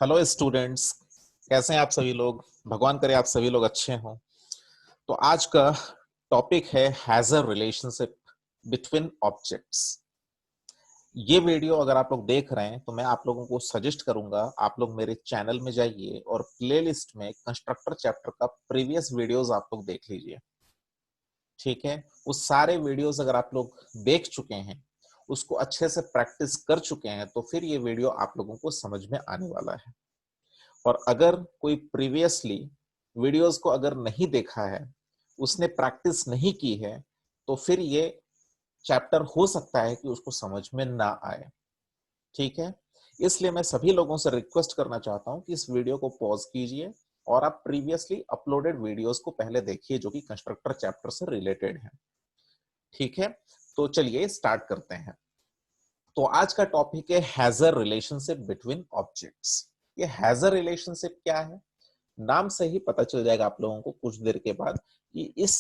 Hello students, कैसे हैं आप सभी लोग। भगवान करे आप सभी लोग अच्छे हों। तो आज का टॉपिक है हैजर रिलेशनशिप बिटवीन ऑब्जेक्ट्स। ये वीडियो अगर आप लोग देख रहे हैं तो मैं आप लोगों को सजेस्ट करूंगा आप लोग मेरे चैनल में जाइए और प्लेलिस्ट में कंस्ट्रक्टर चैप्टर का प्रीवियस वीडियोस आप लोग देख लीजिए। ठीक है, वो सारे वीडियोस अगर आप लोग देख चुके हैं, उसको अच्छे से प्रैक्टिस कर चुके हैं, तो फिर ये वीडियो आप लोगों को समझ में आने वाला है। और अगर कोई प्रीवियसली वीडियोस को अगर नहीं देखा है, उसने प्रैक्टिस नहीं की है, तो फिर ये चैप्टर हो सकता है कि उसको समझ में ना आए। ठीक है, इसलिए मैं सभी लोगों से रिक्वेस्ट करना चाहता हूं कि इस वीडियो को पॉज कीजिए और आप प्रीवियसली अपलोडेड वीडियोस को पहले देखिए जो कि कंस्ट्रक्टर चैप्टर से रिलेटेड है। ठीक है, तो चलिए स्टार्ट करते हैं। तो आज का टॉपिक है हैजर रिलेशनशिप बिटवीन ऑब्जेक्ट्स। ये हैजर रिलेशनशिप क्या है, नाम से ही पता चल जाएगा आप लोगों को कुछ देर के बाद कि इस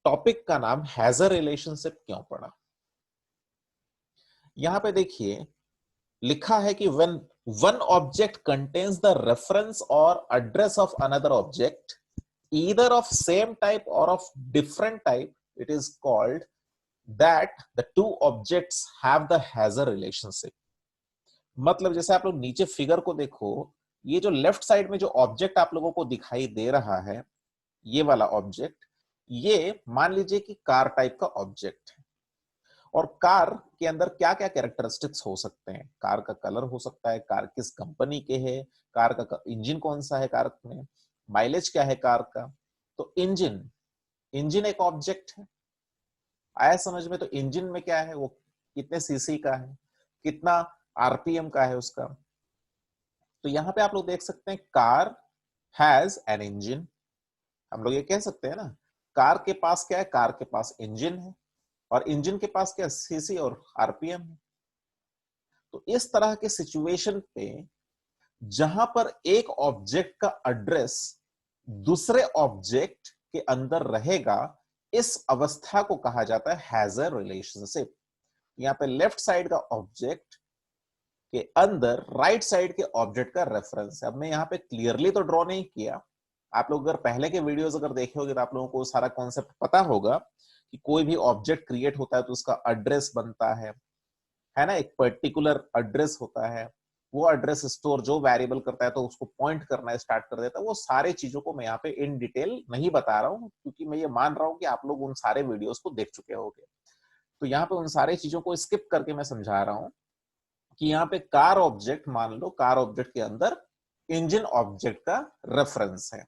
टॉपिक का नाम हैजर रिलेशनशिप क्यों पड़ा। यहां पे देखिए लिखा है कि when one object contains the reference और address of another object either of same type or of different type, it is called that the two objects have the Hazer relationship। मतलब जैसे आप लोग नीचे फिगर को देखो, ये जो लेफ्ट साइड में जो ऑब्जेक्ट आप लोगों को दिखाई दे रहा है, ये वाला ऑब्जेक्ट, ये मान लीजिए कि कार टाइप का ऑब्जेक्ट है। और कार के अंदर क्या क्या कैरेक्टरिस्टिक्स हो सकते हैं, कार का कलर हो सकता है, कार किस कंपनी के है, कार का इंजन कौन सा है, कार में माइलेज क्या है कार का। तो इंजन इंजन एक ऑब्जेक्ट है, आया समझ में। तो इंजन में क्या है, वो कितने सीसी का है, कितना आरपीएम का है उसका। तो यहां पे आप लोग देख सकते हैं कार हैज एन इंजन। हम लोग ये कह सकते हैं ना, कार के पास क्या है, कार के पास इंजन है, और इंजन के पास क्या, सीसी और आरपीएम है। तो इस तरह के सिचुएशन पे जहां पर एक ऑब्जेक्ट का एड्रेस दूसरे ऑब्जेक्ट के अंदर रहेगा, इस अवस्था को कहा जाता है हैजर रिलेशनशिप। यहाँ पे लेफ्ट साइड का ऑब्जेक्ट के अंदर राइट साइड के ऑब्जेक्ट का रेफरेंस है। अब मैं यहाँ पे क्लियरली तो ड्रॉ नहीं किया, आप लोग अगर पहले के वीडियोस अगर देखे होंगे तो आप लोगों को सारा कॉन्सेप्ट पता होगा कि कोई भी ऑब्जेक्ट क्रिएट होता है तो उसका एड्रेस बनता है ना, एक पर्टिकुलर एड्रेस होता है। वो एड्रेस स्टोर जो वेरिएबल करता है तो उसको पॉइंट करना स्टार्ट कर देता है। वो सारे चीजों को मैं यहाँ पे इन डिटेल नहीं बता रहा हूँ, क्योंकि मैं ये मान रहा हूँ कि आप लोग उन सारे वीडियोस को देख चुके होंगे। तो यहाँ पे उन सारे चीजों को स्किप करके मैं समझा रहा हूँ कि यहाँ पे कार ऑब्जेक्ट, मान लो कार ऑब्जेक्ट के अंदर इंजन ऑब्जेक्ट का रेफरेंस है।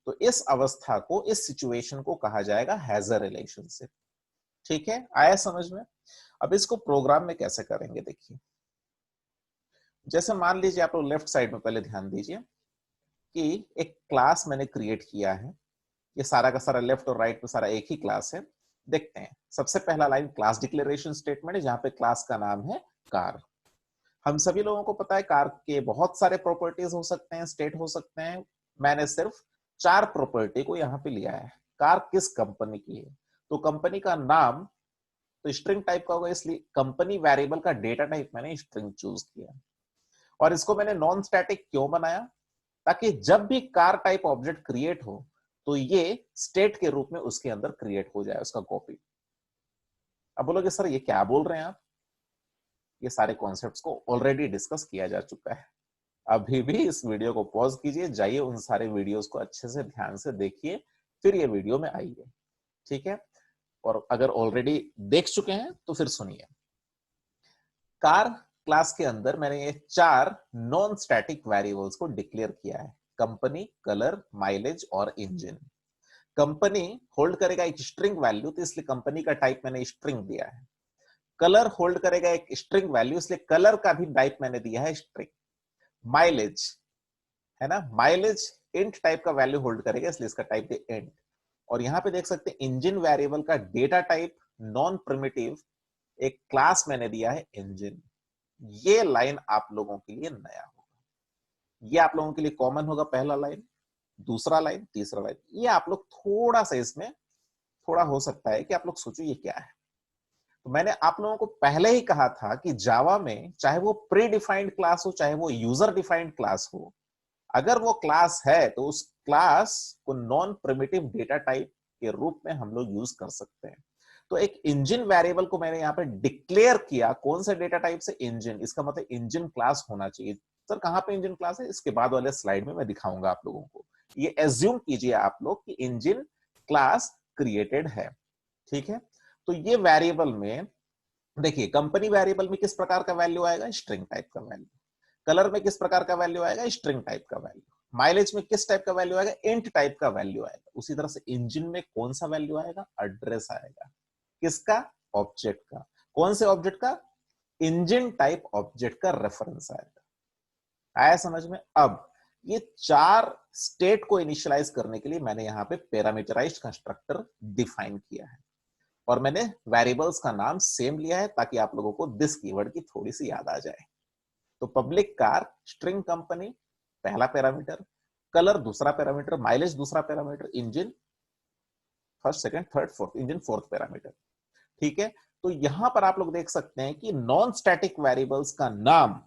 तो इस अवस्था को, इस सिचुएशन को कहा जाएगा हैजर रिलेशनशिप। ठीक है, आया समझ में। अब इसको प्रोग्राम में कैसे करेंगे, देखिए। जैसे मान लीजिए आप लोग लेफ्ट साइड में पहले ध्यान दीजिए कि एक क्लास मैंने क्रिएट किया है। ये सारा का सारा लेफ्ट और राइट में सारा एक ही क्लास है। देखते हैं, सबसे पहला लाइन क्लास डिक्लेरेशन स्टेटमेंट है, जहां पे क्लास का नाम है कार। हम सभी लोगों को पता है कार के बहुत सारे प्रॉपर्टीज हो सकते हैं, स्टेट हो सकते हैं। मैंने सिर्फ 4 प्रॉपर्टी को यहाँ पे लिया है। कार किस कंपनी की है, तो कंपनी का नाम तो स्ट्रिंग टाइप का होगा, इसलिए कंपनी वेरिएबल का डेटा टाइप मैंने स्ट्रिंग चूज किया। और इसको मैंने नॉन स्टैटिक क्यों बनाया, ताकि जब भी कार टाइप ऑब्जेक्ट क्रिएट हो तो ये स्टेट के रूप में उसके अंदर क्रिएट हो जाए, उसका कॉपी। अब बोलोगे सर ये क्या बोल रहे हैं आप, ये सारे कॉन्सेप्ट्स को ऑलरेडी डिस्कस किया जा चुका है। अभी भी इस वीडियो को पॉज कीजिए, जाइए उन सारे वीडियोस को अच्छे से ध्यान से देखिए, फिर ये वीडियो में आइए। ठीक है, और अगर ऑलरेडी देख चुके हैं तो फिर सुनिए। कार क्लास के अंदर मैंने ये 4 नॉन स्टैटिक वेरिएबल्स को डिक्लेयर किया है, कंपनी, कलर, माइलेज और इंजन। कंपनी होल्ड करेगा एक स्ट्रिंग वैल्यू, तो इसलिए कंपनी का टाइप मैंने स्ट्रिंग दिया है। कलर होल्ड करेगा एक स्ट्रिंग वैल्यू, इसलिए कलर का भी टाइप मैंने दिया है स्ट्रिंग। माइलेज है ना, माइलेज इंट टाइप का वैल्यू होल्ड करेगा, इसलिए इसका टाइप है इंट। और यहां पे देख सकते हैं इंजन वेरिएबल का डेटा टाइप नॉन प्रिमिटिव, एक क्लास मैंने दिया है इंजन। ये लाइन आप लोगों के लिए नया होगा, ये आप लोगों के लिए कॉमन होगा। पहला लाइन, दूसरा लाइन, तीसरा लाइन, ये आप लोग थोड़ा सा इसमें थोड़ा हो सकता है कि आप लोग सोचो ये क्या है। तो मैंने आप लोगों को पहले ही कहा था कि जावा में चाहे वो प्री डिफाइंड क्लास हो चाहे वो यूजर डिफाइंड क्लास हो, अगर वो क्लास है तो उस क्लास को नॉन प्रिमिटिव डेटा टाइप के रूप में हम लोग यूज कर सकते हैं। तो एक इंजन वेरिएबल को मैंने यहाँ पे डिक्लेयर किया, कौन से डेटा टाइप से? इंजन। इसका मतलब इंजन क्लास होना चाहिए। सर कहां पे इंजन क्लास है? इसके बाद वाले स्लाइड में मैं दिखाऊंगा आप लोगों को। ये एज्यूम कीजिए आप लोग कि इंजन क्लास क्रिएटेड है, ठीक है। तो ये वेरिएबल में देखिए, कंपनी वेरिएबल में किस प्रकार का वैल्यू आएगा? स्ट्रिंग टाइप का वैल्यू। कलर में किस प्रकार का वैल्यू आएगा? स्ट्रिंग टाइप का वैल्यू। माइलेज में किस टाइप का वैल्यू आएगा? इंट टाइप का वैल्यू आएगा। उसी तरह से इंजन में कौन सा वैल्यू आएगा? एड्रेस आएगा। किसका? ऑब्जेक्ट का। कौन से ऑब्जेक्ट का? इंजन टाइप ऑब्जेक्ट का रेफरेंस आएगा। आया समझ में? अब ये चार स्टेट को इनिशियलाइज करने के लिए मैंने यहां पे पैरामीटराइज्ड कंस्ट्रक्टर डिफाइन किया है और मैंने वेरिएबल्स का नाम सेम लिया है ताकि आप लोगों को दिस कीवर्ड की थोड़ी सी याद आ जाए। तो पब्लिक कार, स्ट्रिंग कंपनी पहला पैरामीटर, कलर दूसरा पैरामीटर, माइलेज दूसरा parameter, engine first, second, third, fourth, engine fourth parameter, ठीक है। तो यहां पर आप लोग देख सकते हैं कि नॉन स्टैटिक वेरिएबल्स का नाम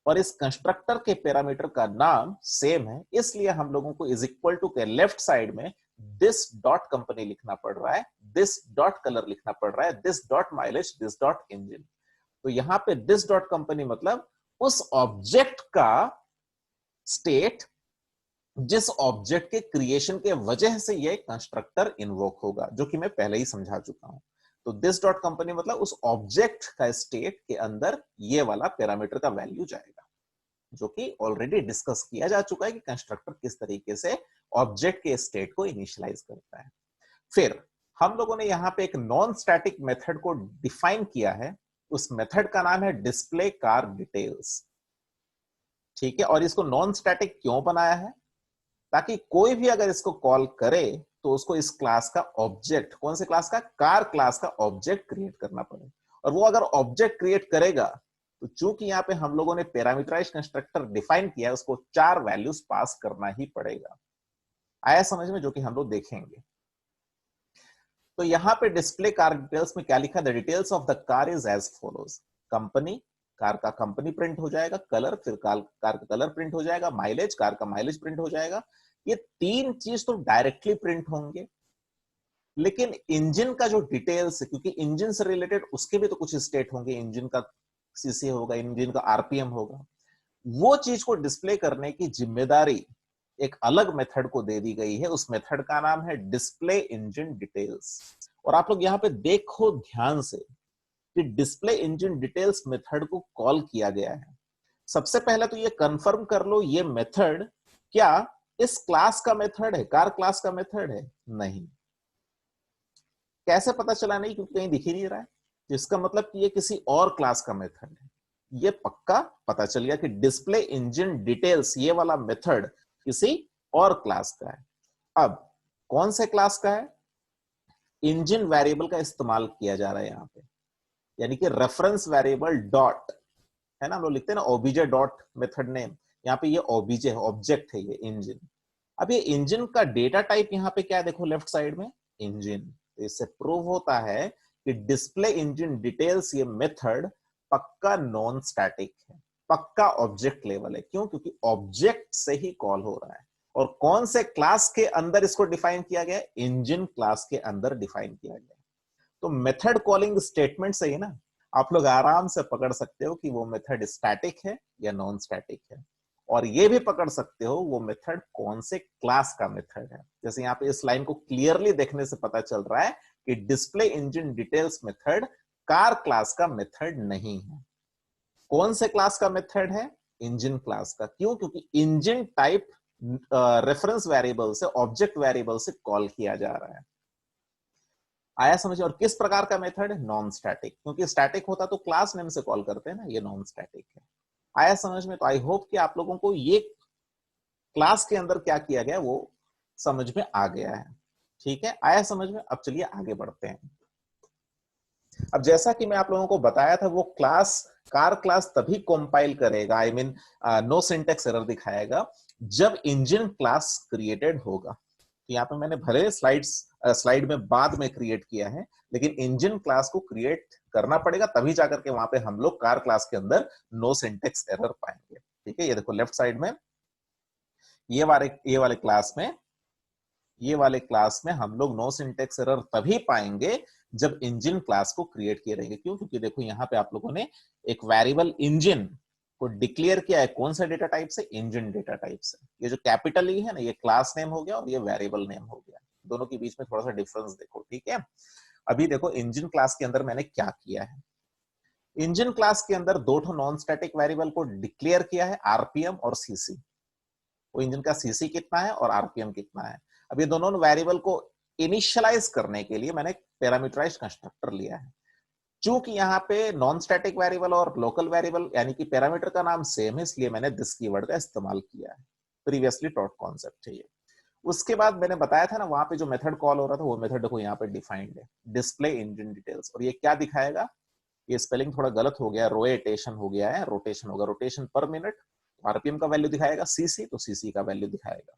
और इस कंस्ट्रक्टर के पैरामीटर का नाम सेम है, इसलिए हम लोगों को इज इक्वल टू के लेफ्ट साइड में दिस डॉट कंपनी लिखना पड़ रहा है, दिस डॉट कलर लिखना पड़ रहा है, this dot mileage, this dot engine. तो यहां पे दिस डॉट कंपनी मतलब उस ऑब्जेक्ट का स्टेट जिस ऑब्जेक्ट के क्रिएशन के वजह से ये कंस्ट्रक्टर इन्वोक होगा, जो कि मैं पहले ही समझा चुका हूं। तो दिस डॉट कंपनी मतलब उस ऑब्जेक्ट का स्टेट के अंदर ये वाला पैरामीटर का वैल्यू जाएगा, जो कि ऑलरेडी डिस्कस किया जा चुका है कि कंस्ट्रक्टर किस तरीके से ऑब्जेक्ट के स्टेट को इनिशियलाइज करता है। फिर हम लोगों ने यहां पे एक नॉन स्टैटिक मेथड को डिफाइन किया है, उस मेथड का नाम है डिस्प्ले कार डिटेल्स, ठीक है। और इसको नॉन स्टैटिक क्यों बनाया है? ताकि कोई भी अगर इसको कॉल करे तो उसको इस क्लास का ऑब्जेक्ट, कौन से क्लास का? कार क्लास का ऑब्जेक्ट क्रिएट करना पड़े। और वो अगर ऑब्जेक्ट क्रिएट करेगा तो चूंकि यहां पे हम लोगों ने पैरामीटराइज्ड कंस्ट्रक्टर डिफाइन किया है, उसको 4 वैल्यूज पास करना ही पड़ेगा। आया समझ में? जो कि हम लोग देखेंगे। तो यहां पे डिस्प्ले कार डिटेल्स में क्या लिखा? The details of the car is as follows. Company, car का कंपनी प्रिंट हो जाएगा, कलर, फिर कार का कलर प्रिंट हो जाएगा, माइलेज, कार का माइलेज प्रिंट हो जाएगा। ये तीन चीज तो डायरेक्टली प्रिंट होंगे, लेकिन इंजन का जो डिटेल्स है, क्योंकि इंजन से रिलेटेड उसके भी तो कुछ स्टेट होंगे, इंजन का सीसी होगा, इंजन का आरपीएम होगा, वो चीज को डिस्प्ले करने की जिम्मेदारी एक अलग मेथड को दे दी गई है। उस मेथड का नाम है डिस्प्ले इंजन डिटेल्स। और आप लोग यहां पे देखो ध्यान से कि डिस्प्ले इंजन डिटेल्स मेथड को कॉल किया गया है। सबसे पहले तो ये कंफर्म कर लो, ये मेथड क्या इस क्लास का मेथड है? कार क्लास का मेथड है? नहीं। कैसे पता चला? नहीं, क्योंकि कहीं दिख ही नहीं रहा है। तो इसका मतलब कि ये किसी और क्लास का मेथड है। ये पक्का पता चल गया कि डिस्प्ले इंजन डिटेल्स ये वाला मेथड किसी और क्लास का है। अब कौन से क्लास का है? इंजन वेरिएबल का इस्तेमाल किया जा रहा है यहां पे, यानी कि रेफरेंस वेरिएबल डॉट है ना, हम लोग लिखते हैं ना ओबीजे डॉट मेथड नेम, यहाँ पे ये ओबीजे है, ऑब्जेक्ट है ये इंजन। अब ये इंजन का डेटा टाइप यहाँ पे क्या है? देखो लेफ्ट साइड में इंजन। तो इससे प्रूव होता है कि डिस्प्ले इंजन डिटेल्स ये मेथड पक्का नॉन स्टैटिक है, पक्का ऑब्जेक्ट लेवल है। क्यों? क्योंकि ऑब्जेक्ट से ही कॉल हो रहा है। और कौन से क्लास के अंदर इसको डिफाइन किया गया? इंजन क्लास के अंदर डिफाइन किया गया। तो मेथड कॉलिंग स्टेटमेंट से ही ना आप लोग आराम से पकड़ सकते हो कि वो मेथड स्टैटिक है या नॉन स्टैटिक है, और ये भी पकड़ सकते हो वो मेथड कौन से क्लास का मेथड है। जैसे यहाँ पे इस लाइन को क्लियरली देखने से पता चल रहा है कि display engine details method car class का मेथड नहीं है। कौन से क्लास का मेथड है? इंजन क्लास का। क्यों? क्योंकि इंजन टाइप रेफरेंस वेरिएबल से, ऑब्जेक्ट वेरिएबल से कॉल किया जा रहा है। आया समझ? और किस प्रकार का मेथड है? Non static. क्योंकि स्टैटिक होता तो क्लास नेम से कॉल करते हैं ना, ये नॉन स्टैटिक है। आया समझ में? तो आई होप कि आप लोगों को ये क्लास के अंदर क्या किया गया वो समझ में आ गया है, ठीक है। आया समझ में? अब चलिए आगे बढ़ते हैं। अब जैसा कि मैं आप लोगों को बताया था, वो क्लास, कार क्लास तभी कंपाइल करेगा, I mean no syntax error दिखाएगा, जब इंजन क्लास क्रिएटेड होगा, तो यहाँ पे मैंने भले स्लाइड में बाद में क्रिएट किया है, लेकिन इंजन क्लास को क्रिएट करना पड़ेगा, तभी जाकर के वहां पे हम लोग कार क्लास के अंदर नो सिंटेक्स एरर पाएंगे। ठीक है, ये देखो लेफ्ट साइड में ये वाले क्लास में हम लोग नो सिंटेक्स एरर तभी पाएंगे जब इंजन क्लास को क्रिएट किए रहेंगे। क्यों? क्योंकि देखो यहाँ पे आप लोगों ने एक वेरिएबल इंजन को डिक्लेयर किया है, कौन सा डेटा टाइप से? इंजन डेटा टाइप से। ये जो कैपिटल ई है ना, ये क्लास नेम हो गया और ये वेरिएबल नेम हो गया, दोनों के बीच में थोड़ा सा डिफरेंस देखो। ठीक है, अभी देखो इंजन क्लास के अंदर मैंने क्या किया है। इंजन क्लास के अंदर दो नॉन स्टैटिक वेरिएबल को डिक्लेयर किया है, आरपीएम और सीसी। वो इंजन का सीसी कितना है और आरपीएम कितना है। अब ये दोनों वेरिएबल को इनिशियलाइज करने के लिए मैंने पैरामीटराइज्ड कंस्ट्रक्टर लिया है। चूंकि यहाँ पे नॉन स्टैटिक वेरिएबल और लोकल वेरिएबल यानी कि पैरामीटर का नाम सेम है, इसलिए मैंने दिस कीवर्ड का इस्तेमाल किया है। प्रीवियसली टॉट कॉन्सेप्ट है ये। उसके बाद मैंने बताया था ना, वहां पे जो मेथड कॉल हो रहा था वो मेथड देखो यहाँ पे डिफाइंड है, डिस्प्ले इंजन डिटेल्स। और ये क्या दिखाएगा? ये स्पेलिंग थोड़ा गलत हो गया, रोटेशन हो गया है, रोटेशन होगा, रोटेशन पर मिनट। आरपीएम का वैल्यू दिखाएगा सीसी, तो सीसी का वैल्यू दिखाएगा।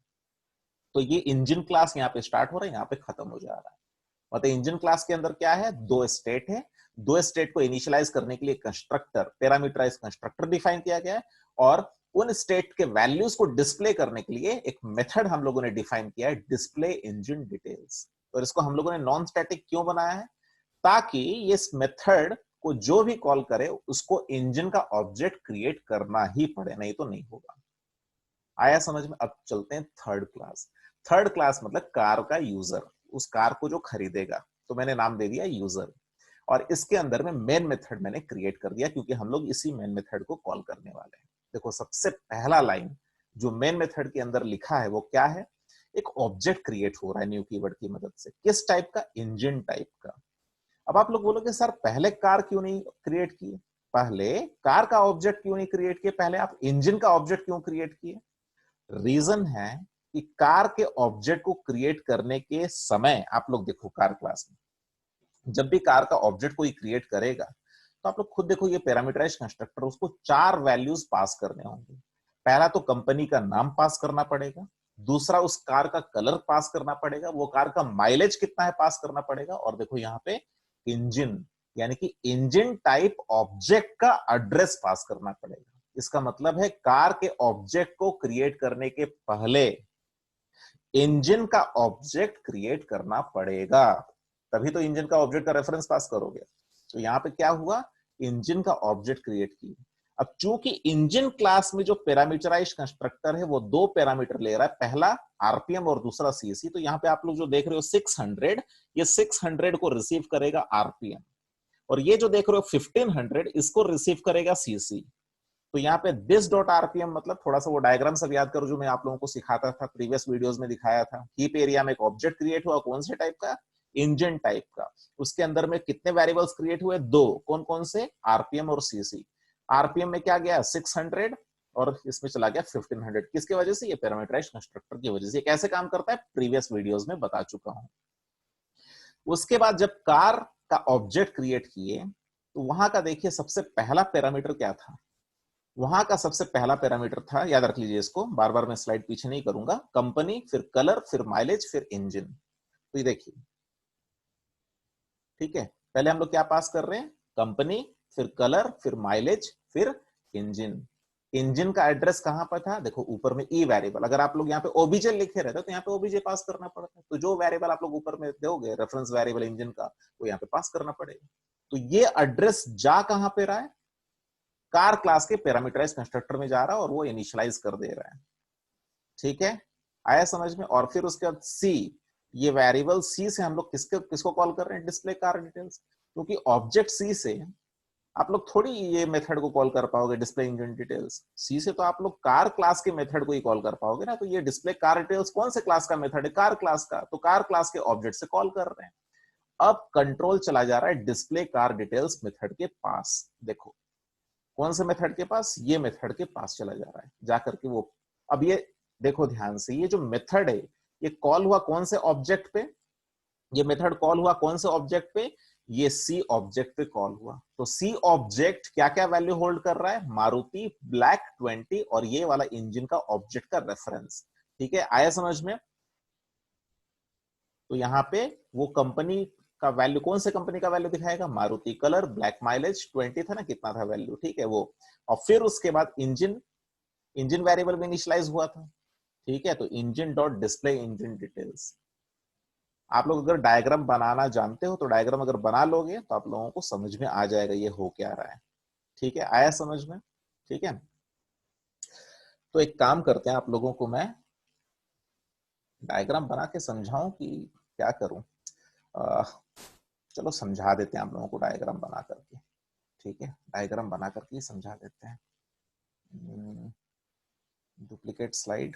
तो ये इंजन क्लास यहाँ पे स्टार्ट हो रहा है, यहाँ पे खत्म हो जा रहा है। मतलब इंजन क्लास के अंदर क्या है? दो स्टेट है, दो स्टेट को इनिशियलाइज करने के लिए कंस्ट्रक्टर, पैरामीटराइज कंस्ट्रक्टर डिफाइन किया गया है, और उन स्टेट के वैल्यूज को डिस्प्ले करने के लिए एक मेथड हम लोगों ने डिफाइन किया है, डिस्प्ले इंजन डिटेल्स। और इसको हम लोगों ने नॉन स्टैटिक क्यों बनाया है? ताकि इस मेथड को जो भी कॉल करे उसको इंजन का ऑब्जेक्ट क्रिएट करना ही पड़े, नहीं तो नहीं होगा। आया समझ में? अब चलते हैं थर्ड क्लास। थर्ड क्लास मतलब कार का यूजर, उस कार को जो खरीदेगा, तो मैंने नाम दे दिया यूजर। और इसके अंदर में मेन मेथड मैंने क्रिएट कर दिया, क्योंकि हम लोग इसी मेन मेथड को कॉल करने वाले हैं। देखो सबसे पहला लाइन जो मेन मेथड के अंदर लिखा है वो क्या है? एक ऑब्जेक्ट क्रिएट हो रहा है न्यू कीवर्ड की मदद से। किस टाइप का? इंजन टाइप का। अब आप लोग बोलोगे सर पहले कार क्यों नहीं क्रिएट किए, पहले कार का ऑब्जेक्ट क्यों नहीं क्रिएट किए, पहले आप इंजन का ऑब्जेक्ट क्यों क्रिएट किए? रीजन है कि कार के ऑब्जेक्ट को क्रिएट करने के समय आप लोग देखो कार क्लास में जब भी कार का ऑब्जेक्ट कोई क्रिएट करेगा, तो आप लोग खुद देखो ये पैरामीटराइज्ड कंस्ट्रक्टर, उसको 4 वैल्यूज पास करने होंगे। पहला तो कंपनी का नाम पास करना पड़ेगा, दूसरा उस कार का कलर पास करना पड़ेगा, वो कार का माइलेज कितना है पास करना पड़ेगा, और देखो यहाँ पे इंजन यानी कि इंजन टाइप ऑब्जेक्ट का एड्रेस पास करना पड़ेगा। इसका मतलब है कार के ऑब्जेक्ट को क्रिएट करने के पहले इंजन का ऑब्जेक्ट क्रिएट करना पड़ेगा, तभी तो इंजन का ऑब्जेक्ट का रेफरेंस पास करोगे। तो यहां पे क्या हुआ? इंजन का ऑब्जेक्ट क्रिएट किया। अब चूंकि इंजन क्लास में जो पैरामीटराइज्ड कंस्ट्रक्टर है वो दो पैरामीटर ले रहा है, पहला आरपीएम और दूसरा सीसी। तो यहां पे आप लोग जो देख रहे हो 600, ये 600 को रिसीव करेगा आरपीएम, और ये जो देख रहे हो 1500 इसको रिसीव करेगा सीसी। तो यहाँ पे दिस डॉट आरपीएम मतलब थोड़ा सा वो डायग्राम सब याद करो जो मैं आप लोगों को सिखाता था, प्रीवियस वीडियोस में दिखाया था। हीप एरिया में एक ऑब्जेक्ट क्रिएट हुआ, कौन से टाइप का? इंजन टाइप का। उसके अंदर में कितने वेरिएबल्स क्रिएट हुए? दो। कौन कौन से? आरपीएम और सीसी। आरपीएम में क्या गया? 600, और इसमें चला गया 1500। किसकी वजह से? ये पैरामीटराइज्ड कंस्ट्रक्टर की वजह से। कैसे काम करता है प्रीवियस वीडियोस में बता चुका हूं। उसके बाद जब कार का ऑब्जेक्ट क्रिएट किए, तो वहां का देखिए सबसे पहला पैरामीटर क्या था? वहां का सबसे पहला पैरामीटर था, याद रख लीजिए इसको, बार बार मैं स्लाइड पीछे नहीं करूंगा, कंपनी, फिर कलर, फिर माइलेज, फिर इंजन। तो ये देखिए, ठीक है, पहले हम लोग क्या पास कर रहे हैं? कंपनी, फिर कलर, फिर माइलेज, फिर इंजन। इंजन का एड्रेस कहां पर था? देखो ऊपर में ई वेरिएबल। अगर आप लोग यहाँ पे ओबीजे लिखे रहते तो यहाँ पे ओबीजे पास करना पड़ता है। तो जो वेरिएबल आप लोग ऊपर में दोगे रेफरेंस वेरिएबल इंजन का, वो यहाँ पे पास करना पड़ेगा। तो ये एड्रेस जा कहां पे रहा है? कार क्लास के पैरामीटराइज्ड कंस्ट्रक्टर में जा रहा है, और वो इनिशियलाइज कर दे रहा है। ठीक है, आया समझ में? और फिर उसके बाद सी, ये वेरिएबल सी से हम लोग किसको कॉल कर रहे हैं? Display car details. क्योंकि ऑब्जेक्ट सी से आप लोग थोड़ी ये मेथड को कॉल कर पाओगे, डिस्प्ले इंजन डिटेल्स। सी से तो आप लोग कार क्लास के मेथड को ही कॉल कर पाओगे ना। तो ये डिस्प्ले कार डिटेल्स कौन से क्लास का मेथड है? कार क्लास का। तो कार क्लास के ऑब्जेक्ट से कॉल कर रहे हैं। अब कंट्रोल चला जा रहा है डिस्प्ले कार डिटेल्स मेथड के पास। देखो कौन से मेथड के पास? ये मेथड के पास चला जा रहा है जाकर के वो। अब ये देखो ध्यान से, ये जो मेथड है ये कॉल हुआ कौन से ऑब्जेक्ट पे? ये मेथड कॉल हुआ कौन से ऑब्जेक्ट पे? ये सी ऑब्जेक्ट पे कॉल हुआ। तो सी ऑब्जेक्ट क्या क्या वैल्यू होल्ड कर रहा है? मारुति ब्लैक 20 और ये वाला इंजन का ऑब्जेक्ट का रेफरेंस। ठीक है, आया समझ में? तो यहाँ पे वो कंपनी का वैल्यू, कौन से कंपनी का वैल्यू दिखाएगा, मारुति। कलर ब्लैक, माइलेज 20 था ना, कितना था वैल्यू, ठीक है वो। और फिर उसके बाद इंजन, इंजन वेरिएबल में इनिशियलाइज हुआ था, ठीक है। तो engine dot display engine details. आप लोग अगर डायग्राम बनाना जानते हो तो डायग्राम अगर बना लोगे तो आप लोगों को समझ में आ जाएगा ये हो क्या रहा है, ठीक है। आया समझ में, ठीक है। तो एक काम करते हैं, आप लोगों को मैं डायग्राम बना के समझाऊं कि क्या करूं। चलो समझा देते हैं आप लोगों को डायग्राम बना करके, ठीक है। डायग्राम बना करके समझा देते हैं। डुप्लीकेट स्लाइड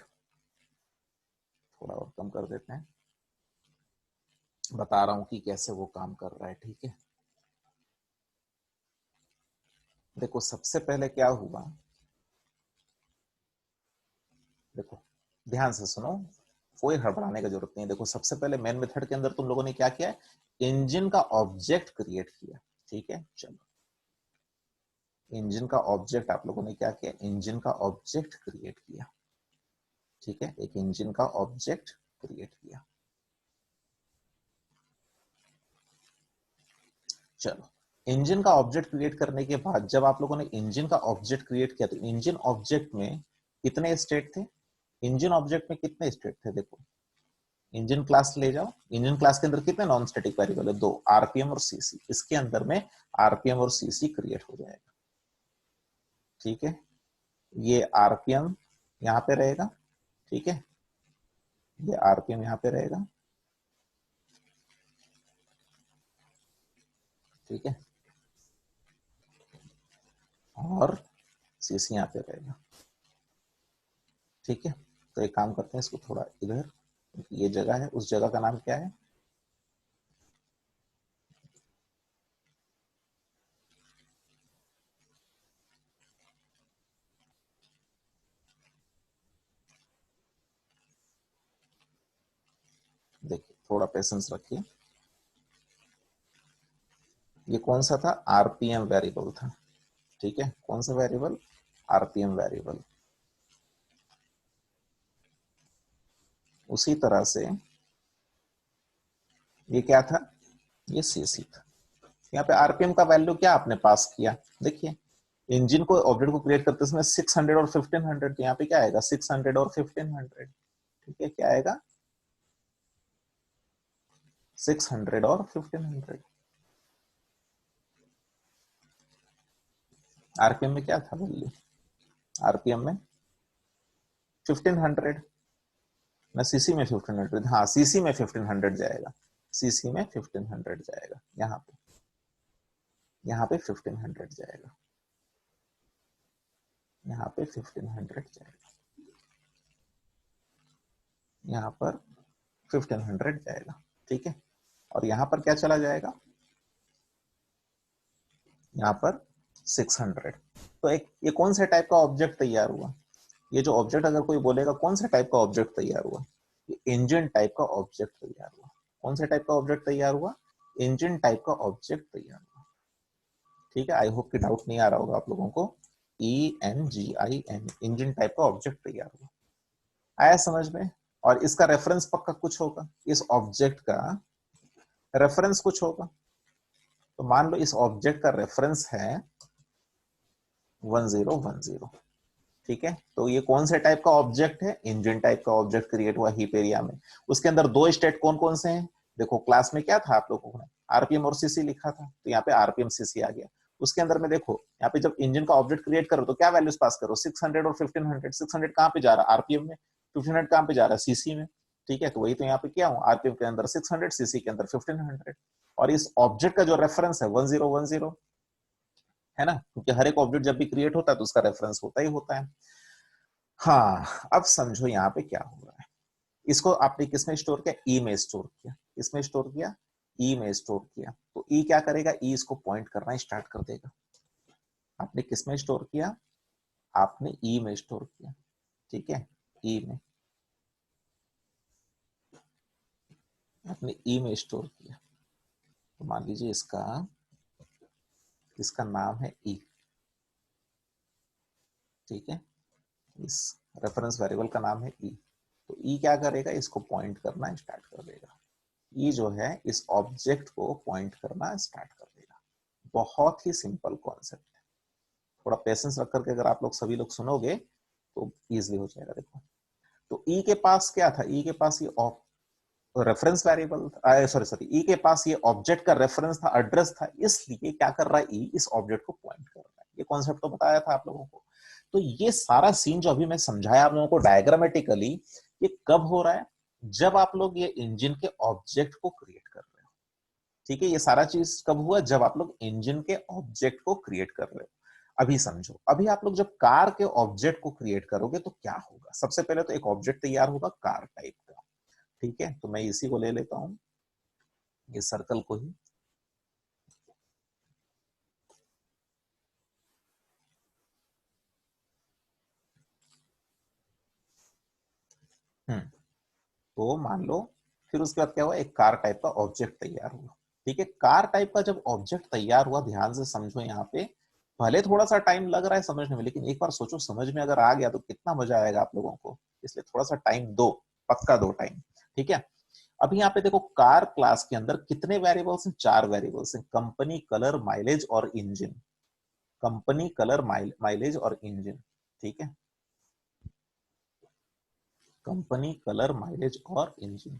थोड़ा और कम कर देते हैं, बता रहा हूं कि कैसे वो काम कर रहा है, ठीक है। देखो सबसे पहले क्या हुआ, देखो ध्यान से सुनो, कोई हड़बड़ाने की जरूरत नहीं है। देखो सबसे पहले मेन मेथड के अंदर तुम लोगों ने क्या किया, इंजन का ऑब्जेक्ट क्रिएट किया, ठीक है। चलो इंजन का ऑब्जेक्ट आप लोगों ने क्या किया, इंजन का ऑब्जेक्ट क्रिएट किया, ठीक है। एक इंजन का ऑब्जेक्ट क्रिएट किया। चलो इंजन का ऑब्जेक्ट क्रिएट करने के बाद जब आप लोगों ने इंजन का ऑब्जेक्ट क्रिएट किया तो इंजन ऑब्जेक्ट में कितने स्टेट थे, इंजन ऑब्जेक्ट में कितने स्टेट थे, देखो इंजन क्लास ले जाओ, इंजन क्लास के अंदर कितने नॉन स्टैटिक वेरिएबल है, दो, आरपीएम और सीसी। इसके अंदर में आरपीएम और सीसी क्रिएट हो जाएगा, ठीक है। ये आरपीएम यहां पे रहेगा, ठीक है। ये आरपीएम यहां पे रहेगा, ठीक है। और सीसी यहां पे रहेगा, ठीक है। तो एक काम करते हैं, इसको थोड़ा इधर, ये जगह है, उस जगह का नाम क्या है, देखिए थोड़ा पेशेंस रखिए। ये कौन सा था, आरपीएम वेरिएबल था, ठीक है। कौन सा वेरिएबल, आरपीएम वेरिएबल। उसी तरह से ये क्या था, ये सीसी था। यहाँ पे आरपीएम का वैल्यू क्या आपने पास किया, देखिए इंजन को ऑब्जेक्ट को क्रिएट करते समय 600 और 1500, तो यहाँ पे क्या आएगा 600 और 1500, ठीक है। क्या आएगा 600 और 1500। आरपीएम में क्या था वैल्यू, आरपीएम में 1500, ना सीसी में 1500, हाँ सीसी में 1500 जाएगा, सीसी में 1500 जाएगा, यहाँ पे 1500 जाएगा, यहाँ पे 1500 जाएगा, यहाँ पर 1500 जाएगा, ठीक है। और यहाँ पर क्या चला जाएगा, यहाँ पर 600। तो एक ये कौन से टाइप का ऑब्जेक्ट तैयार हुआ, ये जो ऑब्जेक्ट अगर कोई बोलेगा कौन से टाइप का ऑब्जेक्ट तैयार हुआ, ये इंजन टाइप का ऑब्जेक्ट तैयार हुआ। कौन से टाइप का ऑब्जेक्ट तैयार हुआ, इंजन टाइप का ऑब्जेक्ट तैयार हुआ, ठीक है। आई होप कि डाउट नहीं आ रहा होगा आप लोगों को। ENGIN, इंजन टाइप का ऑब्जेक्ट तैयार हुआ, आया समझ में। और इसका रेफरेंस पक्का कुछ होगा, इस ऑब्जेक्ट का रेफरेंस कुछ होगा। तो मान लो इस ऑब्जेक्ट का रेफरेंस है 1010, ठीक है। तो ये कौन से टाइप का ऑब्जेक्ट है, इंजन टाइप का ऑब्जेक्ट क्रिएट हुआ हीप एरिया में। उसके अंदर दो स्टेट कौन कौन से हैं, देखो क्लास में क्या था आप लोगों ने, आरपीएम और सीसी लिखा था, तो यहाँ पे आरपीएम सीसी आ गया। उसके अंदर में देखो यहाँ पे जब इंजन का ऑब्जेक्ट क्रिएट करो तो क्या वैल्यूज पास करो, 600 और 1500। 600 कहाँ पे जा रहा है, आरपीएम में, 1500 कहाँ पे जा रहा है, सीसी में, ठीक है। तो वही तो यहाँ पे क्या हूँ, आरपीएम के अंदर 600, सीसी के अंदर 1500। और इस ऑब्जेक्ट का जो रेफरेंस है 1010 है ना, क्योंकि हर एक ऑब्जेक्ट जब भी क्रिएट होता है तो उसका रेफरेंस होता ही होता है। हाँ अब समझो यहाँ पे क्या हो रहा है, इसको आपने किसमें स्टोर किया, ई में स्टोर किया, इसमें स्टोर किया, ई में स्टोर किया। तो ई क्या करेगा, ई इसको पॉइंट करना स्टार्ट कर देगा। आपने किसमें स्टोर किया, आपने ई में स्टोर किया, ठीक है। ई में, आपने ई में स्टोर किया। तो मान लीजिए इसका इसका नाम है ई, ठीक है। इस रेफरेंस वेरिएबल का नाम है ई। तो ई क्या करेगा, इसको पॉइंट करना स्टार्ट कर देगा, ई जो है इस ऑब्जेक्ट को पॉइंट करना स्टार्ट कर देगा। बहुत ही सिंपल कॉन्सेप्ट है, थोड़ा पेशेंस रख करके अगर आप लोग सभी लोग सुनोगे तो इजिली हो जाएगा। देखो, तो ई के पास क्या था, ई के पास ये रेफरेंस वेरिएबल था, सॉरी सॉरी, ई के पास ये ऑब्जेक्ट का रेफरेंस था, एड्रेस था, इसलिए क्या कर रहा है ई, इस ऑब्जेक्ट को पॉइंट कर रहा है। ये कॉन्सेप्ट तो बताया था आप लोगों को। तो ये सारा सीन जो अभी मैं समझाया आप लोगों को डायग्रामेटिकली, ये कब हो रहा है, जब आप लोग ये इंजन के ऑब्जेक्ट को क्रिएट कर रहे हो। ठीक है, ये सारा चीज कब हुआ, जब आप लोग इंजन के ऑब्जेक्ट को क्रिएट कर रहे हो। अभी समझो, अभी आप लोग जब कार के ऑब्जेक्ट को क्रिएट करोगे तो क्या होगा, सबसे पहले तो एक ऑब्जेक्ट तैयार होगा कार टाइप का। ठीक है, तो मैं इसी को ले लेता हूं, ये सर्कल को ही। तो मान लो, फिर उसके बाद क्या हुआ, एक कार टाइप का ऑब्जेक्ट तैयार हुआ। ठीक है, कार टाइप का जब ऑब्जेक्ट तैयार हुआ, ध्यान से समझो यहाँ पे, भले थोड़ा सा टाइम लग रहा है समझने में, लेकिन एक बार सोचो समझ में अगर आ गया तो कितना मजा आएगा आप लोगों को। इसलिए थोड़ा सा टाइम दो, पक्का दो टाइम। ठीक है, अभी यहाँ पे देखो, कार क्लास के अंदर कितने वेरिएबल्स हैं, 4 वेरिएबल्स हैं, कंपनी, कलर, माइलेज और इंजन। कंपनी, कलर, माइलेज और इंजन। ठीक है, कंपनी, कलर, माइलेज और इंजन,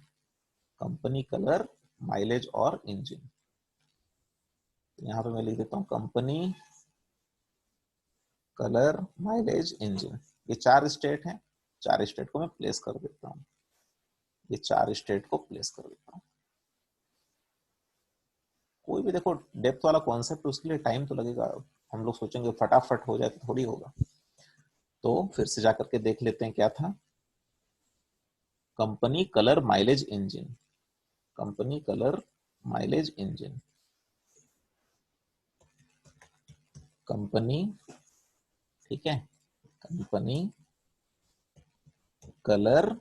कंपनी, कलर, माइलेज और इंजन। यहां पे मैं लिख देता हूं कंपनी, कलर, माइलेज, इंजन। ये 4 स्टेट हैं, 4 स्टेट को मैं प्लेस कर देता हूं, ये 4 स्टेट को प्लेस कर देता हूं। कोई भी देखो डेप्थ वाला कॉन्सेप्ट, उसके लिए टाइम तो लगेगा। हम लोग सोचेंगे फटाफट हो जाए तो थोड़ी होगा। तो फिर से जाकर के देख लेते हैं क्या था, company, colour, mileage, engine, company, colour, mileage, engine, company, ठीक है, कंपनी, कलर,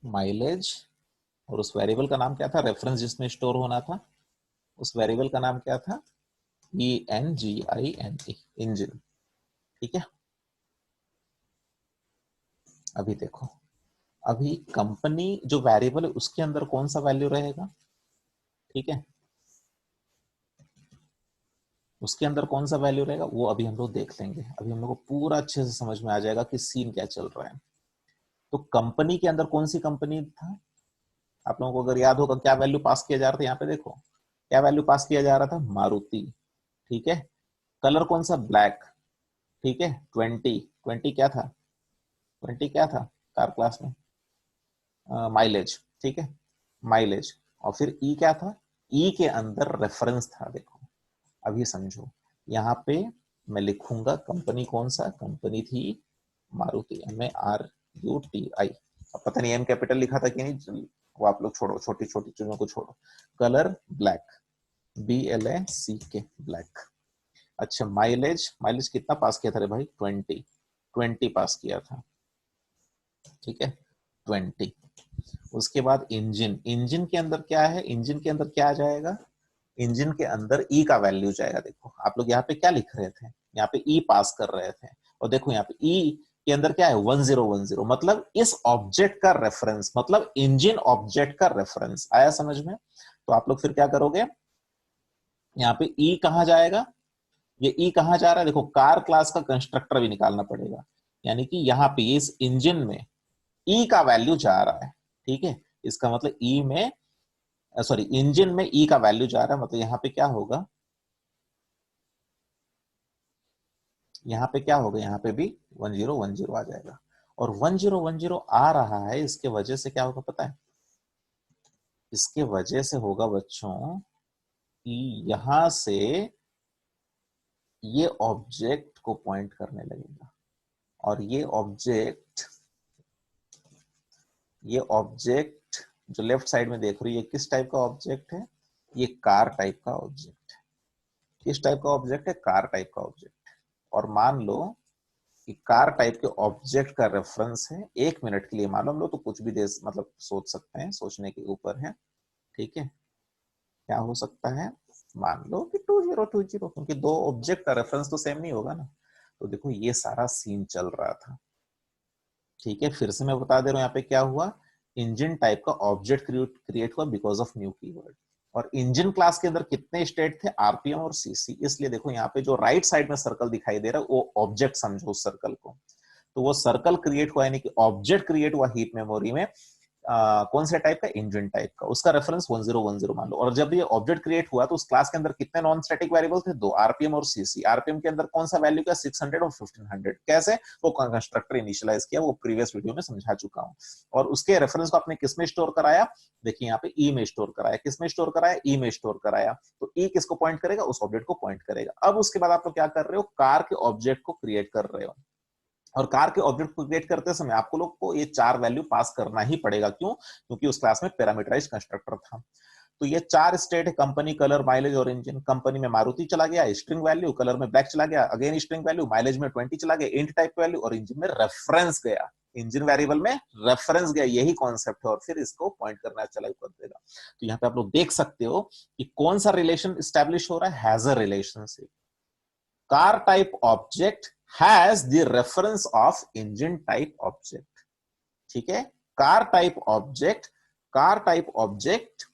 माइलेज, और उस वेरिएबल का नाम क्या था, रेफरेंस जिसमें स्टोर होना था, उस वेरिएबल का नाम क्या था, ENGINE, इंजन। ठीक है, अभी देखो, अभी कंपनी जो वेरिएबल है उसके अंदर कौन सा वैल्यू रहेगा। ठीक है, उसके अंदर कौन सा वैल्यू रहेगा वो अभी हम लोग देख लेंगे। अभी हम लोग को पूरा अच्छे से समझ में आ जाएगा कि सीन क्या चल रहा है। तो कंपनी के अंदर कौन सी कंपनी था, आप लोगों को अगर याद होगा क्या वैल्यू पास किया जा रहा था, यहाँ पे देखो क्या वैल्यू पास किया जा रहा था, मारुति। ठीक है, कलर कौन सा, ब्लैक। ठीक है, 20, 20 क्या था, 20 क्या था कार क्लास में, माइलेज। ठीक है, माइलेज। और फिर ई क्या था, ई के अंदर रेफरेंस था। देखो अभी समझो, यहाँ पे मैं लिखूंगा कंपनी कौन सा, कंपनी थी मारुति, MARUTI। अब पता नहीं एम कैपिटल लिखा था कि नहीं, वो आप लोग छोड़ो, छोटी छोटी चीजों को छोड़ो। Colour black, BLACK, black. अच्छा, माइलेज, माइलेज कितना पास किया था रे भाई, 20, 20 पास किया था। ठीक है, 20। उसके बाद इंजन, इंजन के अंदर क्या है, इंजन के अंदर क्या आ जाएगा, इंजन के अंदर ई का वैल्यू जाएगा। देखो आप लोग यहाँ पे क्या लिख रहे थे, यहाँ पे ई पास कर रहे थे, और देखो यहाँ पे ई के अंदर क्या है, 1010, मतलब इस ऑब्जेक्ट का रेफरेंस, मतलब इंजन ऑब्जेक्ट का रेफरेंस आया समझ में। तो आप लोग फिर क्या करोगे, यहाँ पे ई कहाँ जाएगा, ये ई कहाँ जा रहा है, देखो कार क्लास का कंस्ट्रक्टर भी निकालना पड़ेगा, यानी कि यहाँ पे इस इंजन में ई का वैल्यू जा रहा है। ठीक है, इसका मतलब ई में, सॉरी इंजन में ई का वैल्यू जा रहा है, मतलब यहाँ पे क्या होगा, यहाँ पे क्या होगा, यहाँ पे भी 1010 आ जाएगा। और 1010 आ रहा है, इसके वजह से क्या होगा पता है, इसके वजह से होगा बच्चों कि यहां से ये ऑब्जेक्ट को पॉइंट करने लगेगा, और ये ऑब्जेक्ट जो लेफ्ट साइड में देख रही है, किस टाइप का ऑब्जेक्ट है, ये कार टाइप का ऑब्जेक्ट है। किस टाइप का ऑब्जेक्ट है, कार टाइप का ऑब्जेक्ट। और मान लो कि कार टाइप के ऑब्जेक्ट का रेफरेंस है, 1 मिनट के लिए मालूम लो तो कुछ भी दे, मतलब सोच सकते हैं, सोचने के ऊपर है। ठीक है, क्या हो सकता है, मान लो कि 2020, क्योंकि दो ऑब्जेक्ट का रेफरेंस तो सेम नहीं होगा ना। तो देखो ये सारा सीन चल रहा था। ठीक है, फिर से मैं बता दे रहा हूं यहाँ पे क्या हुआ, इंजन टाइप का ऑब्जेक्ट क्रिएट हुआ बिकॉज ऑफ न्यू कीवर्ड। और इंजन क्लास के अंदर कितने स्टेट थे, आरपीएम और सीसी, इसलिए देखो यहाँ पे जो राइट साइड में सर्कल दिखाई दे रहा है वो ऑब्जेक्ट समझो उस सर्कल को। तो वो सर्कल क्रिएट हुआ यानी कि ऑब्जेक्ट क्रिएट हुआ हीप मेमोरी में कौन से टाइप का, इंजन टाइप का, उसका रेफरेंस 1010 मान लो। और जब ये ऑब्जेक्ट क्रिएट हुआ तो उस क्लास के अंदर कितने नॉन स्टैटिक वेरिएबल थे, दो, आरपीएम और सीसी। आरपीएम के अंदर कौन सा वैल्यू का, 600 और 1500। कैसे, वो कंस्ट्रक्टर इनिशियलाइज किया, वो प्रीवियस वीडियो में समझा चुका हूं। और उसके रेफरेंस को आपने किसमें स्टोर कराया, देखिए यहाँ पे ई में स्टोर कराया। किसमें स्टोर कराया, ई में स्टोर कराया। तो ई किसको पॉइंट करेगा, उस ऑब्जेक्ट को पॉइंट करेगा। अब उसके बाद आप लोग क्या कर रहे हो, कार के ऑब्जेक्ट को क्रिएट कर रहे हो। और कार के ऑब्जेक्ट को क्रिएट करते समय आपको लोग को ये 4 वैल्यू पास करना ही पड़ेगा। क्यों, क्योंकि उस क्लास में पैरामीटराइज्ड कंस्ट्रक्टर था। तो ये 4 स्टेट है, कंपनी, कलर, माइलेज और इंजन। कंपनी में मारुति चला गया, स्ट्रिंग वैल्यू, कलर में ब्लैक चला गया, अगेन स्ट्रिंग वैल्यू, माइलेज में 20 चला गया, इंट टाइप वैल्यू, और इंजन में रेफरेंस गया, इंजन वेरिएबल में रेफरेंस गया। यही कॉन्सेप्ट है, और फिर इसको पॉइंट करना चालू कर देगा। तो यहाँ पे आप लोग देख सकते हो कि कौन सा रिलेशन स्टैब्लिश हो रहा है, has a relationship. car type object has the reference of engine type object। ठीक है, car type object, car type object,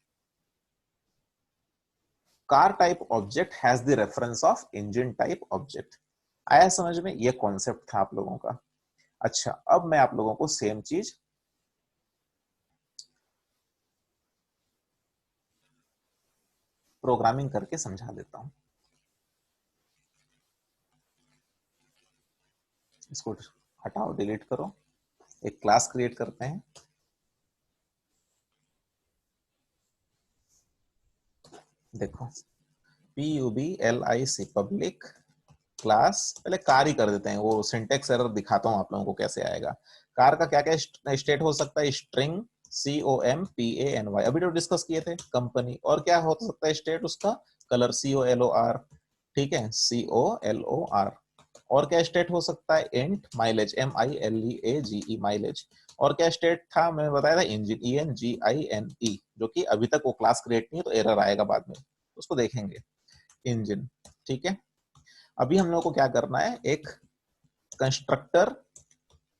car type object has the reference of engine type object। आया समझ में, ये concept था आप लोगों का। अच्छा, अब मैं आप लोगों को सेम चीज प्रोग्रामिंग करके समझा देता हूं। इसको हटाओ, डिलीट करो, एक क्लास क्रिएट करते हैं। देखो, PUBLIC पब्लिक क्लास, पहले कार ही कर देते हैं, वो सिंटेक्स एरर दिखाता हूं आप लोगों को कैसे आएगा। कार का क्या क्या स्टेट हो सकता है, स्ट्रिंग COMPANY, अभी तो डिस्कस किए थे, कंपनी। और क्या हो सकता है स्टेट उसका, कलर COLOR, ठीक है, COLOR। और क्या स्टेट हो सकता है, इंट, माइलेज MILEAGE, माइलेज। और क्या स्टेट था, मैं बताया था, इंजन ENGINE, जो कि अभी तक वो क्लास क्रिएट नहीं है तो एरर आएगा बाद में, उसको देखेंगे, इंजन। ठीक है, अभी हम लोग को क्या करना है, एक कंस्ट्रक्टर,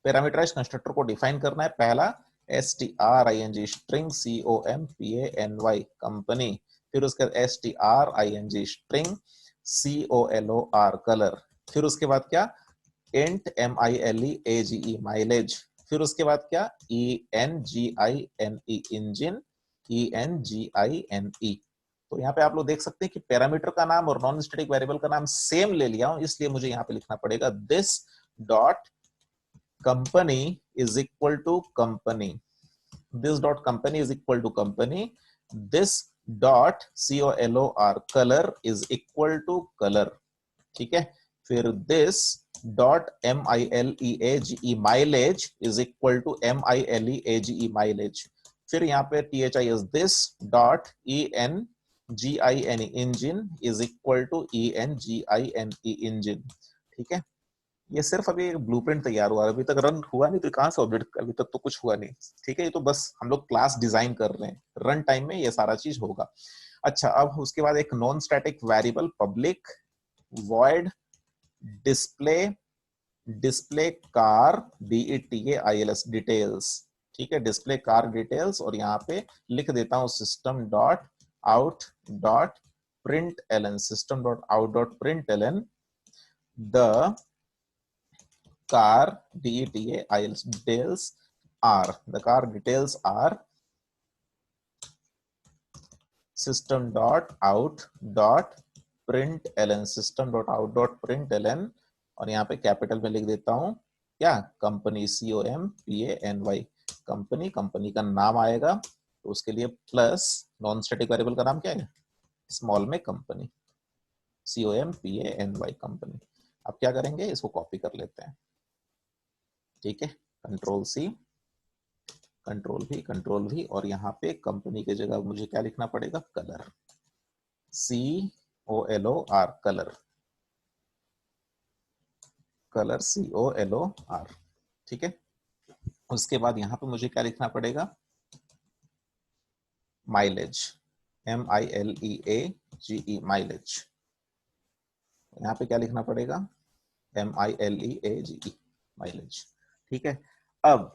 पैरामीटराइज्ड कंस्ट्रक्टर को डिफाइन करना है। पहला string स्ट्रिंग COMPANY कंपनी, फिर उसके बाद string स्ट्रिंग COLOR कलर, फिर उसके बाद क्या, int MILEAGE माइलेज, फिर उसके बाद क्या, ENGINE इंजन, ENGINE। तो यहाँ पे आप लोग देख सकते हैं कि पैरामीटर का नाम और नॉन स्टैटिक वेरिएबल का नाम सेम ले लिया हूं, इसलिए मुझे यहाँ पे लिखना पड़ेगा this dot company is equal to company, this dot company is equal to company, this dot COLOR colour is equal to colour. ठीक है, फिर this dot MILEAGE mileage is equal to MILEAGE mileage. फिर यहाँ पे THIS this dot ENGINE engine is equal to ENGINE engine. ठीक है, ये सिर्फ अभी एक ब्लूप्रिंट तैयार हुआ, अभी तक रन हुआ नहीं, तो कहां से ऑब्जेक्ट, अभी तक तो कुछ हुआ नहीं। ठीक है, ये तो बस हम लोग क्लास डिजाइन कर रहे हैं, रन टाइम में ये सारा चीज होगा। अच्छा, अब उसके बाद एक non static variable public void display, display car DETAILS details. ठीक है, डिस्प्ले कार डिटेल्स, और यहाँ पे लिख देता हूं system dot out dot print ln, system dot out dot print ln the car DETAILS details are, the car details are system dot out dot println, system dot out dot println, और यहाँ पे capital में लिख देता हूं क्या, company COMPANY company, company का नाम आएगा, तो उसके लिए प्लस नॉन स्टैटिक वेरिएबल का नाम क्या है, स्मॉल में कंपनी, COMPANY कंपनी। अब क्या करेंगे, इसको कॉपी कर लेते हैं। ठीक है, कंट्रोल C, कंट्रोल भी, और यहाँ पे कंपनी की जगह मुझे क्या लिखना पड़ेगा, colour, COLOR colour, colour COLOR। ठीक है, उसके बाद यहाँ पे मुझे क्या लिखना पड़ेगा, माइलेज MILEAGE माइलेज, यहाँ पे क्या लिखना पड़ेगा, MILEAGE माइलेज। ठीक है, अब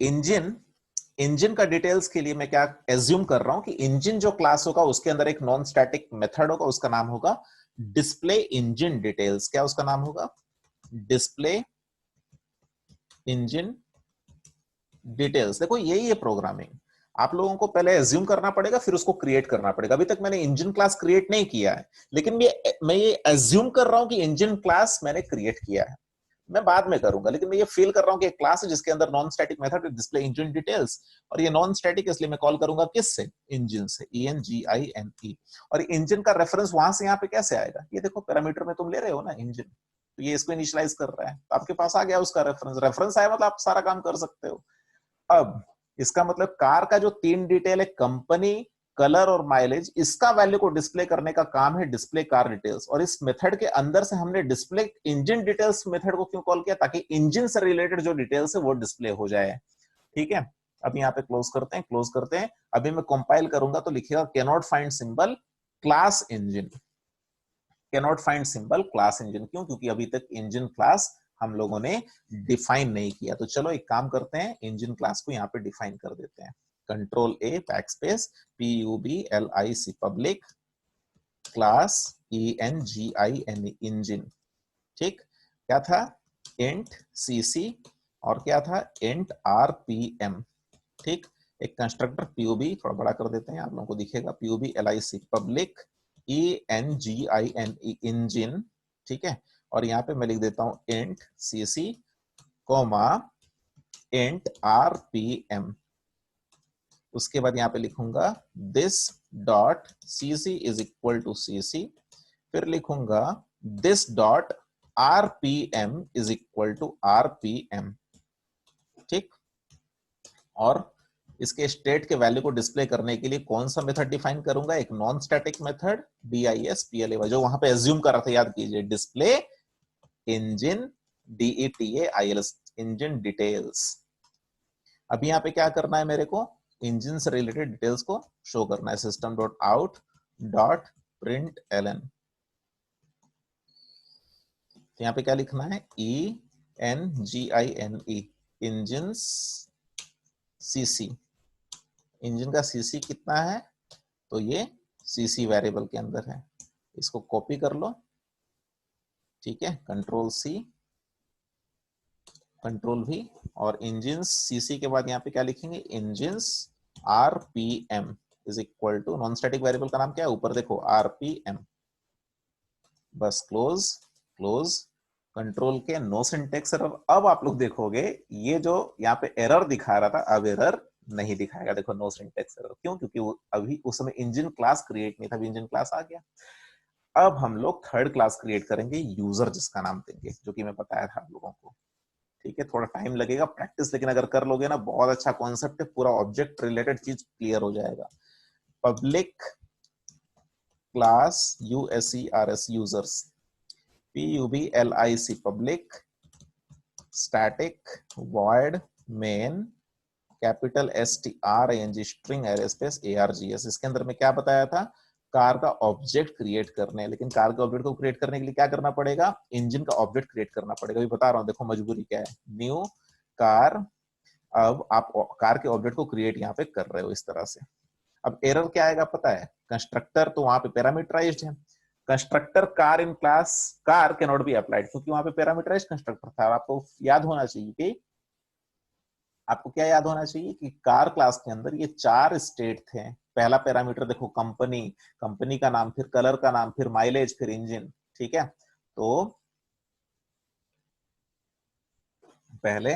इंजन का डिटेल्स के लिए मैं क्या एज्यूम कर रहा हूं कि इंजन जो क्लास होगा उसके अंदर एक नॉन स्टैटिक मेथड होगा, उसका नाम होगा डिस्प्ले इंजन डिटेल्स। क्या उसका नाम होगा? Display engine details. देखो यही है प्रोग्रामिंग। आप लोगों को पहले एज्यूम करना पड़ेगा, फिर उसको क्रिएट करना पड़ेगा। अभी तक मैंने इंजन क्लास क्रिएट नहीं किया है, लेकिन मैं ये एज्यूम कर रहा हूं कि इंजन क्लास मैंने क्रिएट किया है। मैं बाद में करूंगा, लेकिन मैं ये फील कर रहा हूं कि एक क्लास है जिसके अंदर non static method display engine details, और ये नॉन स्टैटिक इसलिए मैं कॉल करूंगा किससे? इंजन से, ENGINE। और इंजन का रेफरेंस वहां से यहाँ पे कैसे आएगा? ये देखो पैरामीटर में तुम ले रहे हो ना इंजन, तो ये इसको इनिशियलाइज कर रहा है, तो आपके पास आ गया उसका रेफरेंस। रेफरेंस आया मतलब आप सारा काम कर सकते हो। अब इसका मतलब कार का जो 3 डिटेल है, कंपनी, कलर और माइलेज, इसका वैल्यू को डिस्प्ले करने का काम है डिस्प्ले कार डिटेल्स। और इस मेथड के अंदर से हमने डिस्प्ले इंजन डिटेल्स मेथड को क्यों कॉल किया? ताकि इंजन से रिलेटेड जो डिटेल्स है वो डिस्प्ले हो जाए। ठीक है, अब यहाँ पे क्लोज करते हैं, क्लोज करते हैं। अभी मैं कंपाइल करूंगा तो लिखेगा can not find symbol class engine. Can not find symbol class engine. क्यों? क्योंकि अभी तक इंजन क्लास हम लोगों ने डिफाइन नहीं किया। तो चलो एक काम करते हैं, इंजन क्लास को यहाँ पे डिफाइन कर देते हैं। कंट्रोल ए, backspace, PUBLIC, public class ENGINE, engine. ठीक, क्या था? इंट CC, और क्या था? Int RPM। ठीक, एक कंस्ट्रक्टर PUB, थोड़ा बड़ा कर देते हैं, आप लोगों को दिखेगा, PUBLIC, पब्लिक ENGINE, इंजन। ठीक है, और यहाँ पे मैं लिख देता हूं int CC, comma int RPM। उसके बाद यहाँ पे लिखूंगा this dot CC is equal to CC, फिर लिखूंगा this dot RPM is equal to RPM। ठीक, और इसके स्टेट के वैल्यू को डिस्प्ले करने के लिए कौन सा मेथड डिफाइन करूंगा? एक नॉन स्टैटिक मेथड DISPLAY, जो वहां पे एज्यूम कर रहा था, याद कीजिए, display engine, DETAILS, engine details. अभी यहाँ पे क्या करना है मेरे को? इंजन से रिलेटेड डिटेल्स को शो करना है। System dot out dot print ln. तो यहाँ पे क्या लिखना है? ENGINE, engine CC। इंजन का CC कितना है? तो ये CC वेरिएबल के अंदर है। इसको कॉपी कर लो। ठीक है, कंट्रोल C, कंट्रोल V, और इंजन CC के बाद यहाँ पे क्या लिखेंगे? Engine RPM is equal to, non static variable का नाम क्या है? ऊपर देखो, RPM। बस क्लोज, क्लोज। कंट्रोल के, नो सिंटेक्स एरर। अब आप लोग देखोगे ये जो यहाँ पे एरर दिखा रहा था, अब एरर नहीं दिखाएगा। देखो, नो सिंटेक्स एरर। क्यों? क्योंकि अभी उस समय इंजन क्लास क्रिएट नहीं था, अभी इंजन क्लास आ गया। अब हम लोग थर्ड क्लास क्रिएट करेंगे, यूजर, जिसका नाम देंगे, जो कि मैं बताया था आप लोगों को। ठीक है, थोड़ा टाइम लगेगा प्रैक्टिस, लेकिन अगर कर लोगे ना, बहुत अच्छा कॉन्सेप्ट है, पूरा ऑब्जेक्ट रिलेटेड चीज क्लियर हो जाएगा। Public class USERS, users, PUBLIC, public static void main, capital STRING, string array space ARGS। इसके अंदर में क्या बताया था? कार का ऑब्जेक्ट क्रिएट करने। लेकिन कार के ऑब्जेक्ट को क्रिएट करने के लिए क्या करना पड़ेगा? इंजन का ऑब्जेक्ट क्रिएट करना पड़ेगा। अभी बता रहा हूं, देखो मजबूरी क्या है। न्यू कार, अब आप कार के ऑब्जेक्ट को क्रिएट यहाँ पे कर रहे हो इस तरह से। अब एरर क्या आएगा पता है? कंस्ट्रक्टर तो वहां पे पैरामीटराइज्ड है। Constructor car in class car can not be applied, क्योंकि वहां पे पैरामीटराइज्ड कंस्ट्रक्टर था। और आपको याद होना चाहिए कि, आपको क्या याद होना चाहिए कि कार क्लास के अंदर ये 4 स्टेट थे। पहला पैरामीटर देखो, कंपनी, कंपनी का नाम, फिर कलर का नाम, फिर माइलेज, फिर इंजन। ठीक है, तो पहले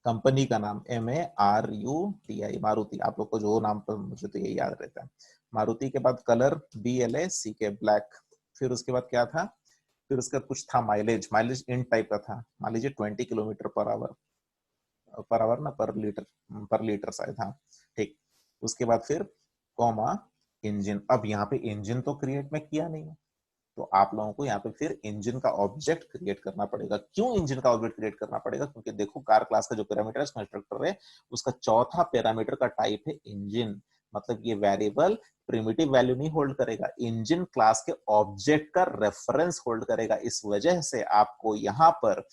कंपनी का नाम MARUTI, मारुति। आप लोग को जो नाम पर, मुझे तो ये याद रहता है। मारुति के बाद कलर BLACK, ब्लैक। फिर उसके बाद क्या था? फिर उसके बाद कुछ था माइलेज, माइलेज इन टाइप का था। मान लीजिए 20 kilometre per hour, per hour ना, पर लीटर शायद, हाँ। ठीक, उसके बाद फिर कॉमा इंजन। अब यहाँ पे इंजन तो क्रिएट में किया नहीं है, तो आप लोगों को यहाँ पे फिर इंजन का ऑब्जेक्ट क्रिएट करना पड़ेगा। क्यों इंजन का ऑब्जेक्ट क्रिएट करना पड़ेगा? क्योंकि देखो, कार क्लास का जो पैरामीटर है कंस्ट्रक्टर है, उसका चौथा पैरामीटर का टाइप है इंजन। मतलब ये वेरिएबल प्रिमिटिव वैल्यू नहीं होल्ड करेगा, इंजन क्लास के ऑब्जेक्ट का रेफरेंस होल्ड करेगा। इस वजह से आपको यहाँ पर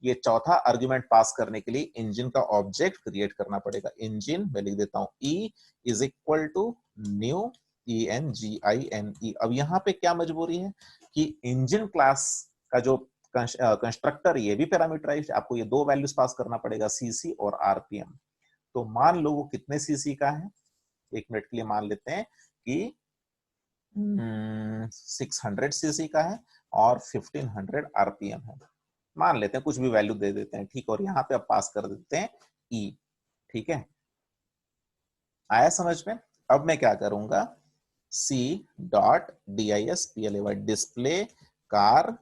ये चौथा आर्गुमेंट पास करने के लिए इंजन का ऑब्जेक्ट क्रिएट करना पड़ेगा। इंजन मैं लिख देता हूं e is equal to new ENGINE। अब यहाँ पे क्या मजबूरी है कि इंजन क्लास का जो कंस्ट्रक्टर ये भी पैरामीटराइज्ड, आपको ये दो वैल्यूज पास करना पड़ेगा, सीसी और आरपीएम। तो मान लो वो कितने सीसी का है, एक मिनट के लिए मान लेते हैं कि 600 सीसी का है और 1500 आरपीएम है, मान लेते हैं, कुछ भी वैल्यू दे देते हैं, ठीक। और यहाँ पे अब पास कर देते हैं ई, ठीक है, आया समझ में। अब मैं क्या करूंगा, C.DISPLAY display car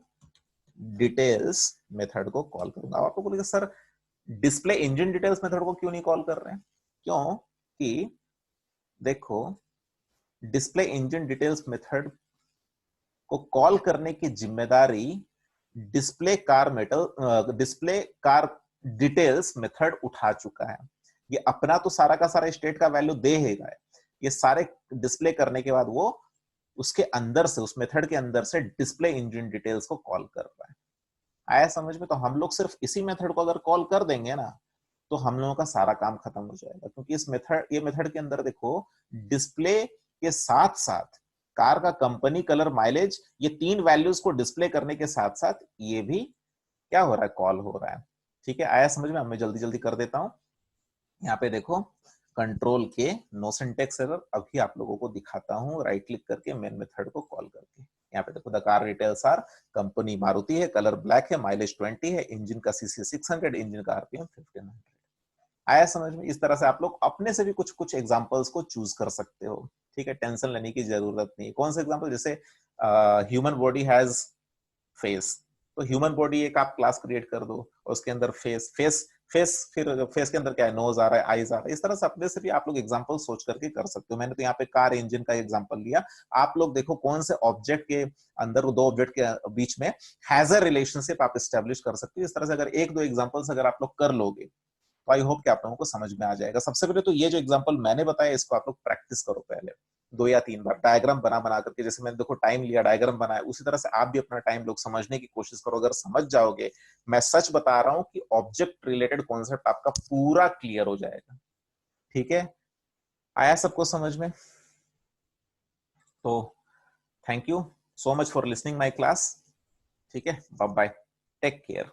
details method को कॉल करूंगा। आप लोग बोलेंगे sir display engine details method को क्यों नहीं कॉल कर रहे हैं? क्यों कि देखो डिस्प्ले इंजन डिटेल्स मेथड को कॉल करने की जिम्मेदारी डिस्प्ले कार डिटेल्स मेथड उठा चुका है। ये अपना तो सारा का सारा स्टेट का वैल्यू देगा, ये सारे डिस्प्ले करने के बाद वो उसके अंदर से, उस मेथड के अंदर से डिस्प्ले इंजन डिटेल्स को कॉल कर रहा है। आया समझ में। तो हम लोग सिर्फ इसी मेथड को अगर कॉल कर देंगे ना तो हम लोगों का सारा काम खत्म हो जाएगा, क्योंकि ये मेथड के अंदर देखो डिस्प्ले के साथ साथ कार का कंपनी, कलर, माइलेज, ये तीन वैल्यूज को डिस्प्ले करने के साथ साथ ये भी क्या हो रहा है, कॉल हो रहा है। ठीक है, आया समझ में। अब मैं जल्दी जल्दी कर देता हूं। यहाँ पे देखो कंट्रोल के नो सिंटेक्स एरर, अभी आप लोगों को दिखाता हूँ राइट क्लिक करके मेन मेथड को कॉल करके। यहाँ पे देखो the car details are, company Maruti है, कलर ब्लैक है, माइलेज 20 है, इंजन का सीसी 600, इंजन का आरपीएम 1500। आया समझ में। इस तरह से आप लोग अपने से भी कुछ कुछ एग्जांपल्स को चूज कर सकते हो, ठीक है, टेंशन लेने की जरूरत नहीं। कौन सा एग्जांपल, जैसे ह्यूमन बॉडी हैज फेस, तो ह्यूमन बॉडी एक आप क्लास क्रिएट कर दो और उसके अंदर फेस फिर फेस के अंदर क्या है, नोज आ रहा है, आईज आ रहा है। इस तरह से अपने से भी आप लोग एग्जांपल सोच करके कर सकते हो। मैंने तो यहाँ पे कार इंजन का एग्जांपल लिया, आप लोग देखो कौन से ऑब्जेक्ट के अंदर, दो ऑब्जेक्ट के बीच में हैजर रिलेशनशिप आप स्टैब्लिश कर सकते हो। इस तरह से अगर एक दो एग्जांपल्स अगर आप लोग कर लोगे तो आई होप कि आप लोगों को समझ में आ जाएगा। सबसे पहले तो ये जो एग्जांपल मैंने बताया इसको आप लोग प्रैक्टिस करो पहले 2 या 3 बार, डायग्राम बना करके, जैसे मैंने देखो टाइम लिया, डायग्राम बनाया, उसी तरह से आप भी अपना टाइम लोग समझने की कोशिश करो। अगर समझ जाओगे, मैं सच बता रहा हूं कि ऑब्जेक्ट रिलेटेड कॉन्सेप्ट आपका पूरा क्लियर हो जाएगा। ठीक है, आया सबको समझ में? तो thank you so much for listening my class. ठीक है, बाय बाय, टेक केयर।